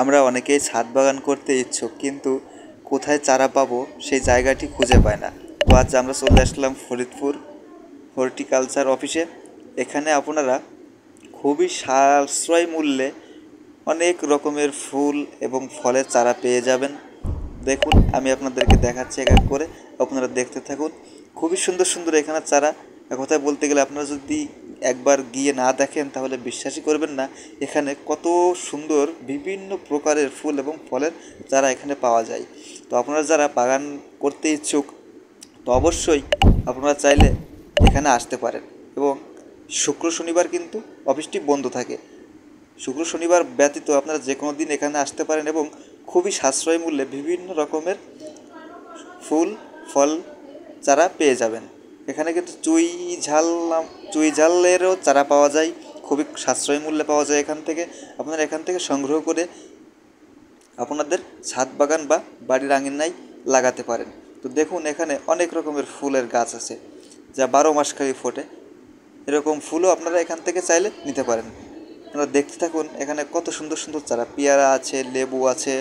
আমরা অনেকেই ছাদ বাগান করতে ইচ্ছুক, কিন্তু কোথায় চারা পাবো সেই জায়গাটি খুঁজে পায় না। তো আজ আমরা চলে আসলাম ফরিদপুর হর্টিকালচার অফিসে। এখানে আপনারা খুবই সাশ্রয় মূল্যে অনেক রকমের ফুল এবং ফলের চারা পেয়ে যাবেন। দেখুন, আমি আপনাদেরকে দেখাচ্ছি এক এক করে, আপনারা দেখতে থাকুন। খুবই সুন্দর সুন্দর এখানে চারা। এক কথায় বলতে গেলে আপনারা যদি একবার গিয়ে না দেখেন তাহলে বিশ্বাসই করবেন না এখানে কত সুন্দর বিভিন্ন প্রকারের ফুল এবং ফলের চারা এখানে পাওয়া যায়। তো আপনারা যারা বাগান করতে ইচ্ছুক, তো অবশ্যই আপনারা চাইলে এখানে আসতে পারেন। এবং শুক্র শনিবার কিন্তু অফিসটি বন্ধ থাকে। শুক্র শনিবার ব্যতীত আপনারা যে কোনো দিন এখানে আসতে পারেন এবং খুবই সাশ্রয় মূল্যে বিভিন্ন রকমের ফুল ফল চারা পেয়ে যাবেন। এখানে কিন্তু চুই ঝালেরও চারা পাওয়া যায়, খুবই সাশ্রয় মূল্যে পাওয়া যায় এখান থেকে। আপনারা এখান থেকে সংগ্রহ করে আপনাদের ছাদ বাগান বা বাড়ির আঙিনায় লাগাতে পারেন। তো দেখুন, এখানে অনেক রকমের ফুলের গাছ আছে যা 12 মাস ফোটে। এরকম ফুলও আপনারা এখান থেকে চাইলে নিতে পারেন। আপনারা দেখতে থাকুন, এখানে কত সুন্দর সুন্দর চারা, পেয়ারা আছে, লেবু আছে,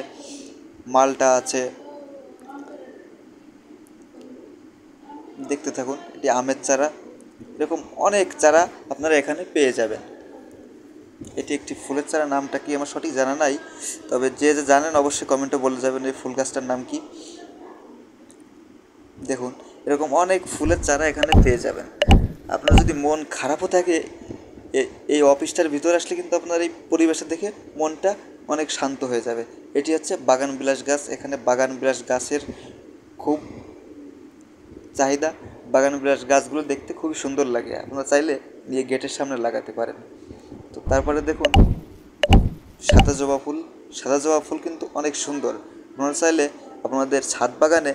মালটা আছে। দেখতে থাকুন, এটি আমের চারা। এরকম অনেক চারা আপনারা এখানে পেয়ে যাবেন। এটি একটি ফুলের চারা, নামটা কি আমার সঠিক জানা নাই, তবে যে যে জানেন অবশ্যই কমেন্টে বলে যাবেন এই ফুল গাছটার নাম কি। দেখুন, এরকম অনেক ফুলের চারা এখানে পেয়ে যাবেন। আপনার যদি মন খারাপও থাকে এই অফিসটার ভিতরে আসলে কিন্তু আপনার এই পরিবেশে দেখে মনটা অনেক শান্ত হয়ে যাবে। এটি হচ্ছে বাগান বিলাস গাছ। এখানে বাগান বিলাস গাছের খুব চাহিদা। বাগান বিলাস গাছগুলো দেখতে খুবই সুন্দর লাগে, আপনারা চাইলে নিয়ে গেটের সামনে লাগাতে পারেন। তো তারপরে দেখুন সাদা জবা ফুল। সাদা জবা ফুল কিন্তু অনেক সুন্দর। আপনারা চাইলে আপনাদের ছাদ বাগানে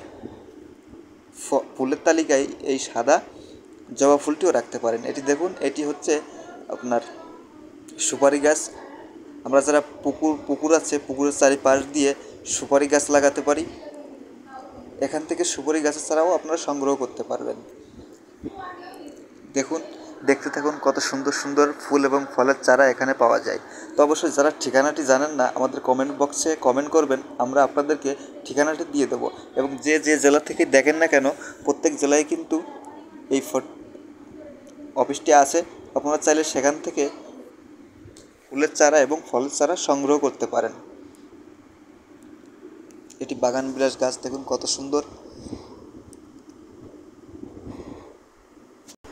ফুলের তালিকায় এই সাদা জবা ফুলটিও রাখতে পারেন। এটি দেখুন, এটি হচ্ছে আপনার সুপারি গাছ। আমরা যারা পুকুর আছে, পুকুরের চারিপাশ দিয়ে সুপারি গাছ লাগাতে পারি। এখান থেকে সুপারি গাছের চারাও আপনারা সংগ্রহ করতে পারবেন। দেখুন, দেখতে থাকুন কত সুন্দর সুন্দর ফুল এবং ফলের চারা এখানে পাওয়া যায়। তো অবশ্যই যারা ঠিকানাটি জানেন না আমাদের কমেন্ট বক্সে কমেন্ট করবেন, আমরা আপনাদেরকে ঠিকানাটি দিয়ে দেবো। এবং যে যে জেলা থেকে দেখেন না কেন, প্রত্যেক জেলায় কিন্তু এই অফিসটি আছে। আপনারা চাইলে সেখান থেকে ফুলের চারা এবং ফলের চারা সংগ্রহ করতে পারেন। এটি বাগান বিলাস গাছ, দেখুন কত সুন্দর।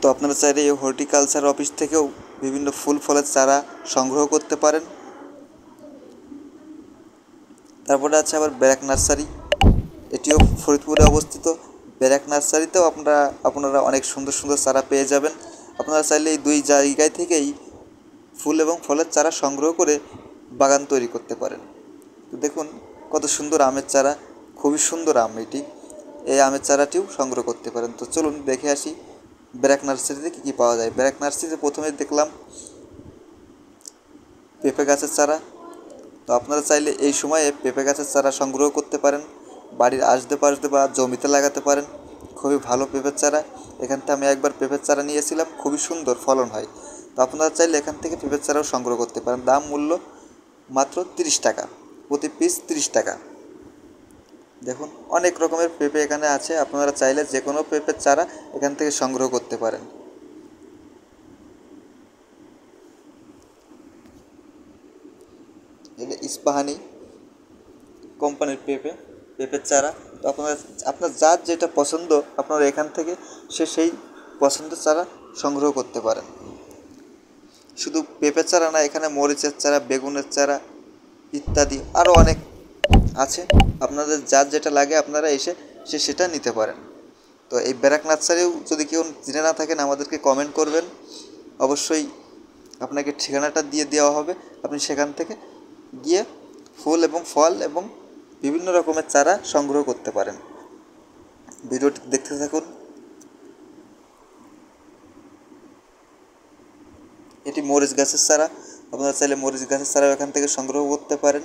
তো আপনারা চাইলে এই হর্টিকালচার অফিস থেকেও বিভিন্ন ফুল ফলের চারা সংগ্রহ করতে পারেন। তারপরে আছে আবার ব্যারাক নার্সারি। এটিও ফরিদপুরে অবস্থিত। ব্যারাক নার্সারিতেও আপনারা অনেক সুন্দর সুন্দর চারা পেয়ে যাবেন। আপনারা চাইলে এই দুই জায়গায় থেকেই ফুল এবং ফলের চারা সংগ্রহ করে বাগান তৈরি করতে পারেন। তো দেখুন কত সুন্দর আমের চারা, খুবই সুন্দর আম এটি। এই আমের চারাটিও সংগ্রহ করতে পারেন। তো চলুন দেখে আসি ব্যারাক নার্সারিতে কী কী পাওয়া যায়। ব্যারাক নার্সারিতে প্রথমে দেখলাম পেঁপে গাছের চারা। তো আপনারা চাইলে এই সময়ে পেঁপে গাছের চারা সংগ্রহ করতে পারেন, বাড়ির আশপাশে বা জমিতে লাগাতে পারেন। খুবই ভালো পেঁপের চারা। এখান থেকে আমি একবার পেঁপের চারা নিয়েছিলাম, খুবই সুন্দর ফলন হয়। তো আপনারা চাইলে এখান থেকে পেঁপের চারাও সংগ্রহ করতে পারেন। দাম মূল্য মাত্র 30 টাকা, প্রতি পিস 30 টাকা। দেখুন অনেক রকমের পেঁপে এখানে আছে, আপনারা চাইলে যে কোনো পেঁপের চারা এখান থেকে সংগ্রহ করতে পারেন। এটা ইস্পাহানি কোম্পানির পেঁপের চারা। তো আপনার যার যেটা পছন্দ আপনারা এখান থেকে সেই পছন্দের চারা সংগ্রহ করতে পারেন। শুধু পেঁপের চারা না, এখানে মরিচের চারা, বেগুনের চারা ইত্যাদি আরও অনেক আছে। আপনাদের যার যেটা লাগে আপনারা এসে সেটা নিতে পারেন। তো এই ব্যারাক নার্সারিও যদি কেউ চিনে না থাকেন আমাদেরকে কমেন্ট করবেন, অবশ্যই আপনাকে ঠিকানাটা দিয়ে দেওয়া হবে। আপনি সেখান থেকে গিয়ে ফুল এবং ফল এবং বিভিন্ন রকমের চারা সংগ্রহ করতে পারেন। ভিডিওটি দেখতে থাকুন। এটি মরিচ গাছের চারা। আপনারা চাইলে মরিচ গাছের চারাও এখান থেকে সংগ্রহ করতে পারেন,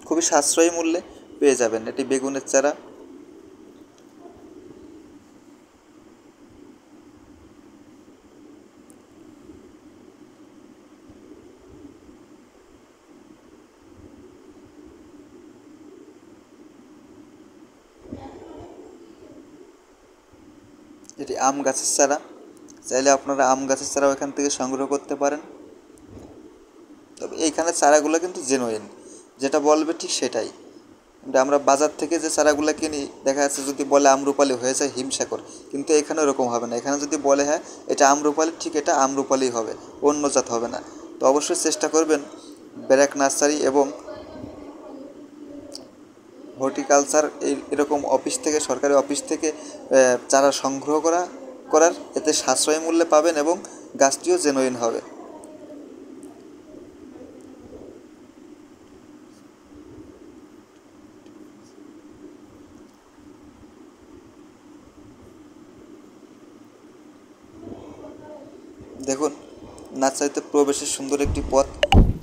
খুবই সাশ্রয়ী মূল্যে পেয়ে যাবেন। এটি বেগুনের চারা। এটি আম গাছের চারা, চাইলে আপনারা আম গাছের চারাও এখান থেকে সংগ্রহ করতে পারেন। তবে এইখানে চারাগুলো কিন্তু জেনুইন, যেটা বলবে ঠিক সেটাই। কিন্তু আমরা বাজার থেকে যে চারাগুলো কিনি, দেখা যাচ্ছে যদি বলে আম্রপালি হয়ে যায় হিমসাগর, কিন্তু এখানে ওরকম হবে না। এখানে যদি বলে হ্যাঁ এটা আম্রপালি, ঠিক এটা আম্রপালি হবে, অন্য জাত হবে না। তো অবশ্যই চেষ্টা করবেন ব্র্যাক নার্সারি এবং হর্টিকালচার এরকম অফিস থেকে, সরকারি অফিস থেকে চারা সংগ্রহ করার, এতে সাশ্রয় মূল্যে পাবেন এবং গাছটিও জেনুইন হবে। দেখুন নার্সারিতে প্রবেশের সুন্দর একটি পথ,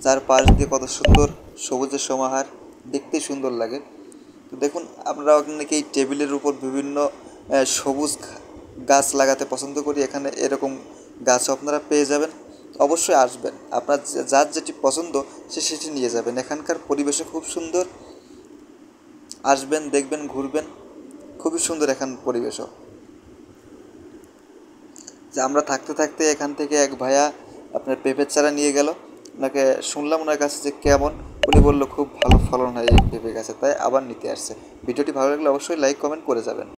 যার পাশ দিয়ে কত সুন্দর সবুজের সমাহার, দেখতেই সুন্দর লাগে। তো দেখুন আমরা অনেকেই টেবিলের উপর বিভিন্ন সবুজ গাছ লাগাতে পছন্দ করি, এখানে এরকম গাছও আপনারা পেয়ে যাবেন। অবশ্যই আসবেন, আপনার যার যেটি পছন্দ সে সেটি নিয়ে যাবেন। এখানকার পরিবেশও খুব সুন্দর, আসবেন দেখবেন ঘুরবেন, খুবই সুন্দর এখান পরিবেশও। যে আমরা থাকতে থাকতে এখান থেকে এক ভাইয়া আপনার পেঁপের চারা নিয়ে গেল, ওনাকে শুনলাম ওনার কাছে যে কেমন, উনি বললো খুব ভালো ফলন হয় এই পেঁপে গাছে, তাই আবার নিতে আসছে। ভিডিওটি ভালো লাগলে অবশ্যই লাইক কমেন্ট করে যাবেন।